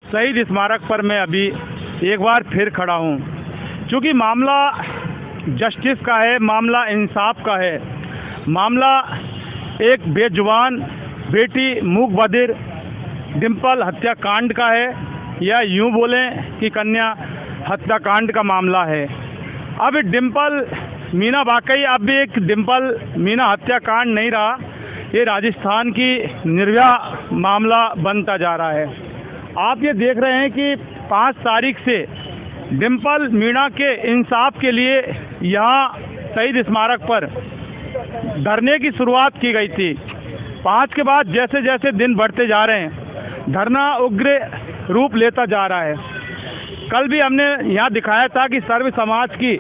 शहीद स्मारक पर मैं अभी एक बार फिर खड़ा हूँ, क्योंकि मामला जस्टिस का है, मामला इंसाफ का है, मामला एक बेजुबान बेटी मूक बधिर डिम्पल हत्याकांड का है, या यूँ बोलें कि कन्या हत्याकांड का मामला है। अब डिम्पल मीना वाकई अब भी एक डिम्पल मीना हत्याकांड नहीं रहा, ये राजस्थान की निर्भया मामला बनता जा रहा है। आप ये देख रहे हैं कि 5 तारीख से डिम्पल मीना के इंसाफ के लिए यहाँ शहीद स्मारक पर धरने की शुरुआत की गई थी। 5 के बाद जैसे जैसे दिन बढ़ते जा रहे हैं, धरना उग्र रूप लेता जा रहा है। कल भी हमने यहाँ दिखाया था कि सर्व समाज की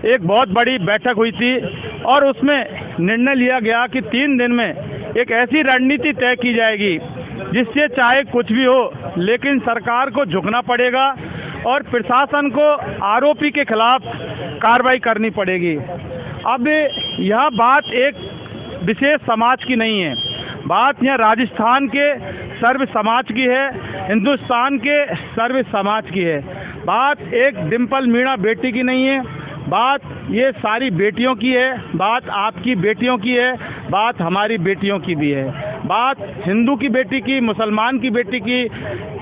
एक बहुत बड़ी बैठक हुई थी और उसमें निर्णय लिया गया कि 3 दिन में एक ऐसी रणनीति तय की जाएगी जिससे चाहे कुछ भी हो, लेकिन सरकार को झुकना पड़ेगा और प्रशासन को आरोपी के खिलाफ कार्रवाई करनी पड़ेगी। अब यह बात एक विशेष समाज की नहीं है, बात यह राजस्थान के सर्व समाज की है, हिंदुस्तान के सर्व समाज की है। बात एक डिम्पल मीणा बेटी की नहीं है, बात ये सारी बेटियों की है, बात आपकी बेटियों की है, बात हमारी बेटियों की भी है। बात हिंदू की बेटी की, मुसलमान की बेटी की,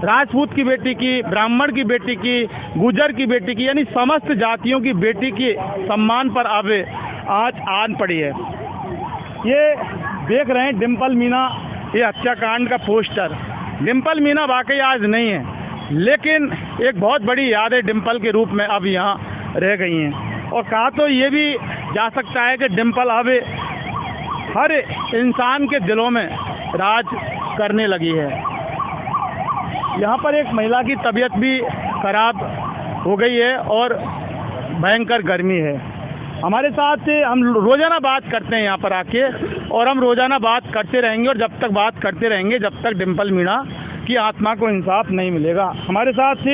राजपूत की बेटी की, ब्राह्मण की बेटी की, गुजर की बेटी की, यानी समस्त जातियों की बेटी के सम्मान पर अब आज आन पड़ी है। ये देख रहे हैं डिम्पल मीना, ये हत्याकांड का पोस्टर। डिम्पल मीना वाकई आज नहीं है, लेकिन एक बहुत बड़ी याद है डिम्पल के रूप में अब यहाँ रह गई हैं। और कहा तो ये भी जा सकता है कि डिम्पल अब हर इंसान के दिलों में राज करने लगी है। यहाँ पर एक महिला की तबीयत भी खराब हो गई है और भयंकर गर्मी है। हमारे साथ हम रोज़ाना बात करते हैं यहाँ पर आके, और हम रोज़ाना बात करते रहेंगे, और जब तक बात करते रहेंगे जब तक डिम्पल मीणा की आत्मा को इंसाफ नहीं मिलेगा। हमारे साथ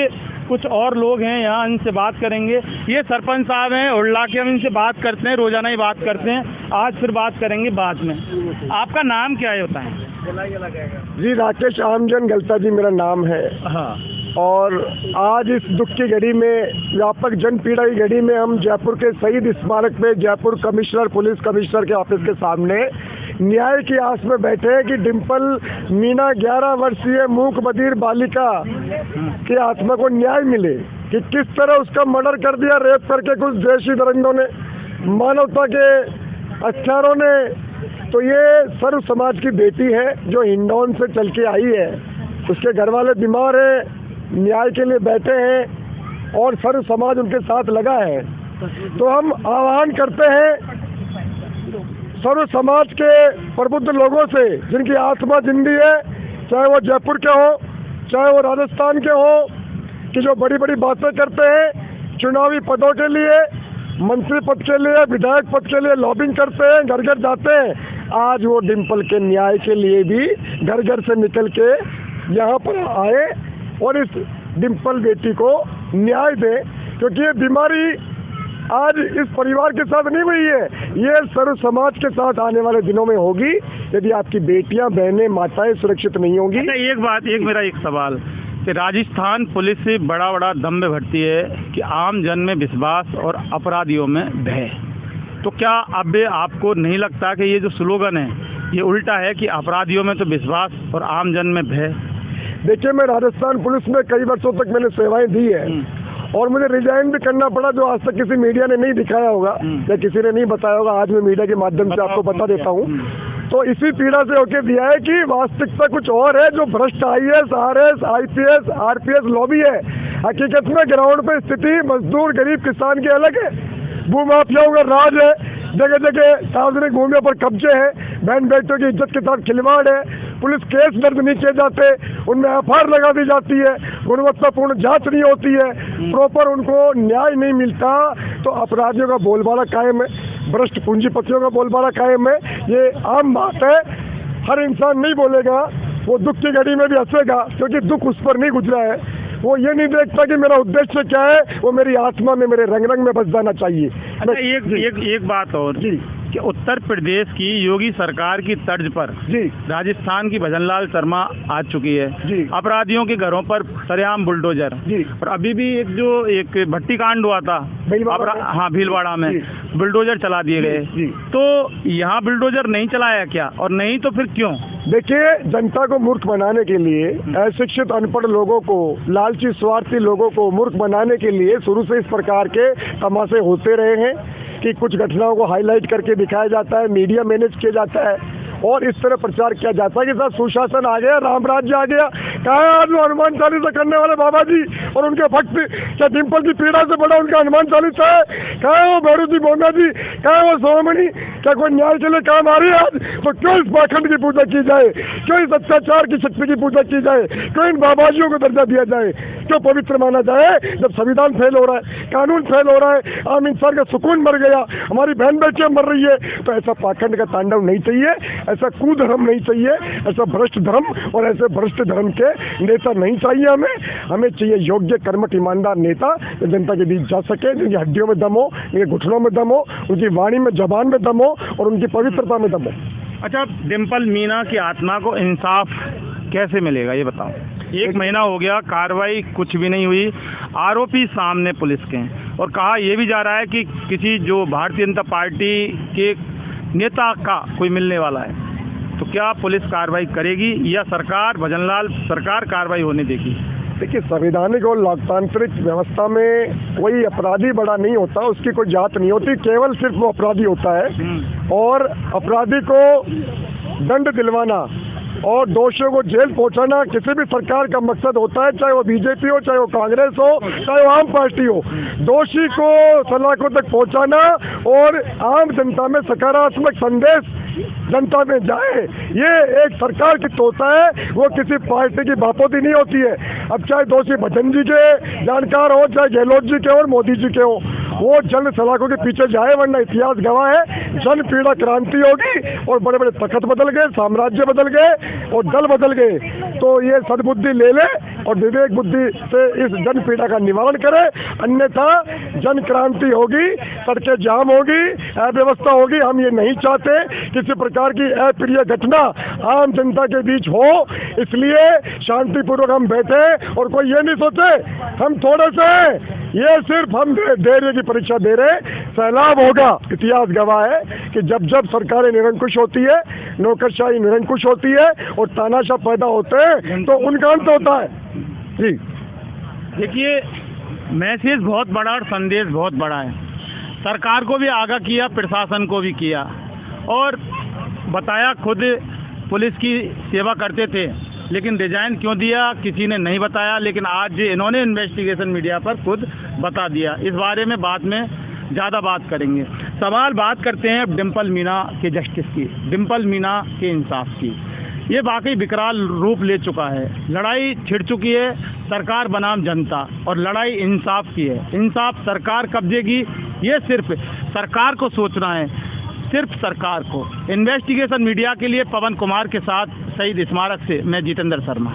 कुछ और लोग हैं यहाँ, इनसे बात करेंगे। ये सरपंच साहब हैं उड़ला के, हम इनसे बात करते हैं, रोज़ाना ही बात करते हैं, आज फिर बात करेंगे बाद में। आपका नाम क्या है होता है? जी राकेश आमजन गलता जी मेरा नाम है। हाँ। और आज इस दुख की घड़ी में, व्यापक जन पीड़ा की घड़ी में, हम जयपुर के शहीद स्मारक पे जयपुर कमिश्नर, पुलिस कमिश्नर के ऑफिस के सामने न्याय की आस में बैठे हैं कि डिम्पल मीना 11 वर्षीय मूक बधिर बालिका की आत्मा को न्याय मिले, कि किस तरह उसका मर्डर कर दिया रेप करके कुछ देशी दरिंदों ने, मानवता के हत्यारों ने। तो ये सर्व समाज की बेटी है जो हिंडौन से चल के आई है, उसके घर वाले बीमार हैं, न्याय के लिए बैठे हैं और सर्व समाज उनके साथ लगा है। तो हम आह्वान करते हैं सर्व समाज के प्रबुद्ध लोगों से, जिनकी आत्मा जिंदी है, चाहे वो जयपुर के हो, चाहे वो राजस्थान के हो, कि जो बड़ी बड़ी बातें करते हैं, चुनावी पदों के लिए, मंत्री पद के लिए, विधायक पद के लिए लॉबिंग करते हैं, घर घर जाते हैं। आज वो डिम्पल के न्याय के लिए भी घर घर से निकल के यहाँ पर आए और इस डिम्पल बेटी को न्याय दें, क्योंकि ये बीमारी आज इस परिवार के साथ नहीं हुई है, ये सर्व समाज के साथ आने वाले दिनों में होगी, यदि आपकी बेटियां, बहनें, माताएं सुरक्षित नहीं होंगी। अच्छा, मेरा एक सवाल कि राजस्थान पुलिस से बड़ा दम्भ भरती है कि आम जन में विश्वास और अपराधियों में भय। तो क्या अब आपको नहीं लगता कि ये जो स्लोगन है ये उल्टा है कि अपराधियों में तो विश्वास और आम जन में भय? देखिए, मैं राजस्थान पुलिस में कई वर्षों तक मैंने सेवाएं दी है और मुझे रिजाइन भी करना पड़ा, जो आज तक किसी मीडिया ने नहीं दिखाया होगा या किसी ने नहीं बताया होगा। आज मैं मीडिया के माध्यम से आपको बता देता हूँ। तो इसी पीड़ा से होके दिया है कि वास्तविकता कुछ और है, जो भ्रष्ट IAS, RS, IPS, RPS lobby है। हकीकत में ग्राउंड पे स्थिति मजदूर, गरीब, किसान की अलग है। भूमाफियाओं का राज है, जगह जगह सार्वजनिक भूमियों पर कब्जे हैं, बहन बेटियों की इज्जत के साथ खिलवाड़ है, पुलिस केस दर्ज नहीं किए जाते, उनमें FIR लगा दी जाती है, गुणवत्तापूर्ण जांच नहीं होती है, प्रॉपर उनको न्याय नहीं मिलता, तो अपराधियों का बोलबाला कायम है, भ्रष्ट पूंजीपतियों का बोलबाला कायम है। ये आम बात है, हर इंसान नहीं बोलेगा, वो दुख की घड़ी में भी हंसेगा, क्योंकि दुख उस पर नहीं गुजरा है। वो ये नहीं देखता कि मेरा उद्देश्य क्या है, वो मेरी आत्मा में, मेरे रंग रंग में बस जाना चाहिए। अच्छा, एक बात और जी, कि उत्तर प्रदेश की योगी सरकार की तर्ज पर जी राजस्थान की भजनलाल शर्मा आ चुकी है जी अपराधियों के घरों पर सरेआम बुलडोजर। जी और अभी भी एक भट्टी कांड हुआ था भीलवाड़ा में। हाँ भीलवाड़ा में जी। बुलडोजर चला दिए गए। जी। तो यहाँ बुलडोजर नहीं चलाया क्या, और नहीं तो फिर क्यों? देखिए, जनता को मूर्ख बनाने के लिए, अशिक्षित अनपढ़ लोगों को, लालची स्वार्थी लोगों को मूर्ख बनाने के लिए शुरू से इस प्रकार के तमाशे होते रहे हैं कि कुछ घटनाओं को हाईलाइट करके दिखाया जाता है, मीडिया मैनेज किया जाता है और इस तरह प्रचार किया जाता है कि साहब सुशासन आ गया, राम राज्य आ गया। कहाँ है आज वो हनुमान चालीसा करने वाले बाबा जी और उनके भक्त? क्या डिम्पल की पीड़ा से बड़ा उनका हनुमान चालीसा है? कहाँ है वो भैरू जी बोना जी? कहाँ है वो सोमणी? क्या कोई न्याय के लिए काम आ रही है आज? तो क्यों इस पाखंड की पूजा की जाए? क्यों इस अत्याचार की शक्ति की पूजा की जाए? क्यों इन बाबाजियों को दर्जा दिया जाए? क्यों पवित्र माना जाए जब संविधान फेल हो रहा है, कानून फेल हो रहा है, आम इंसान का सुकून मर गया, हमारी बहन बेटियां मर रही है? तो ऐसा पाखंड का तांडव नहीं चाहिए, ऐसा कुधर्म नहीं चाहिए, ऐसा भ्रष्ट धर्म और ऐसे भ्रष्ट धर्म के नेता नहीं चाहिए हमें चाहिए योग्य कर्मठ ईमानदार नेता जो जनता के बीच जा सके, जिनकी हड्डियों में दम हो, उनके घुटनों में दम हो, उनकी वाणी में जबान में दम हो और उनकी पवित्रता में दम हो। अच्छा, डिम्पल मीना की आत्मा को इंसाफ कैसे मिलेगा ये बताओ? 1 महीना हो गया, कार्रवाई कुछ भी नहीं हुई, आरोपी सामने पुलिस के हैं और कहा यह भी जा रहा है कि किसी जो भारतीय जनता पार्टी के नेता का कोई मिलने वाला है। तो क्या पुलिस कार्रवाई करेगी या सरकार, भजनलाल सरकार कार्रवाई होने देगी? देखिए, संवैधानिक और लोकतांत्रिक व्यवस्था में कोई अपराधी बड़ा नहीं होता, उसकी कोई जात नहीं होती, केवल सिर्फ वो अपराधी होता है और अपराधी को दंड दिलवाना और दोषियों को जेल पहुंचाना किसी भी सरकार का मकसद होता है, चाहे वो बीजेपी हो, चाहे वो कांग्रेस हो, चाहे वो आम पार्टी हो। दोषी को सलाखों तक पहुंचाना और आम जनता में सकारात्मक संदेश जनता में जाए, ये एक सरकार की होता है, वो किसी पार्टी की बापोती नहीं होती है। अब चाहे दोषी भजन जी के जानकार हो, चाहे गहलोत जी के हो और मोदी जी के हो, वो जन सलाखों के पीछे जाए, वरना इतिहास गवाह है जन पीड़ा क्रांति होगी और बड़े बड़े तख्त बदल गए, साम्राज्य बदल गए और दल बदल गए। तो ये सद्बुद्धि ले ले और विवेक बुद्धि से इस जन पीड़ा का निवारण करे, अन्यथा जन क्रांति होगी, सड़कें जाम होगी, अव्यवस्था होगी। हम ये नहीं चाहते किसी प्रकार की अप्रिय घटना आम जनता के बीच हो, इसलिए शांतिपूर्वक हम बैठे और कोई ये नहीं सोचे हम थोड़े से, ये सिर्फ हम धैर्य की परीक्षा दे रहे। सैलाब होगा, इतिहास गवाह है कि जब जब सरकारें निरंकुश होती है, नौकरशाही निरंकुश होती है और तानाशाह पैदा होते हैं तो उनका अंत होता है। जी देखिए, मैसेज बहुत बड़ा और संदेश बहुत बड़ा है। सरकार को भी आगाह किया, प्रशासन को भी किया और बताया खुद पुलिस की सेवा करते थे, लेकिन रिजाइन क्यों दिया किसी ने नहीं बताया, लेकिन आज इन्होंने इन्वेस्टिगेशन मीडिया पर खुद बता दिया। इस बारे में बाद में ज़्यादा बात करेंगे। सवाल बात करते हैं डिम्पल मीना के जस्टिस की, डिम्पल मीना के इंसाफ की। ये वाकई विकराल रूप ले चुका है। लड़ाई छिड़ चुकी है सरकार बनाम जनता और लड़ाई इंसाफ की है। इंसाफ सरकार कब देगी, ये सिर्फ सरकार को सोचना है, सिर्फ सरकार को। इन्वेस्टिगेशन मीडिया के लिए पवन कुमार के साथ शहीद स्मारक से मैं जितेंद्र शर्मा।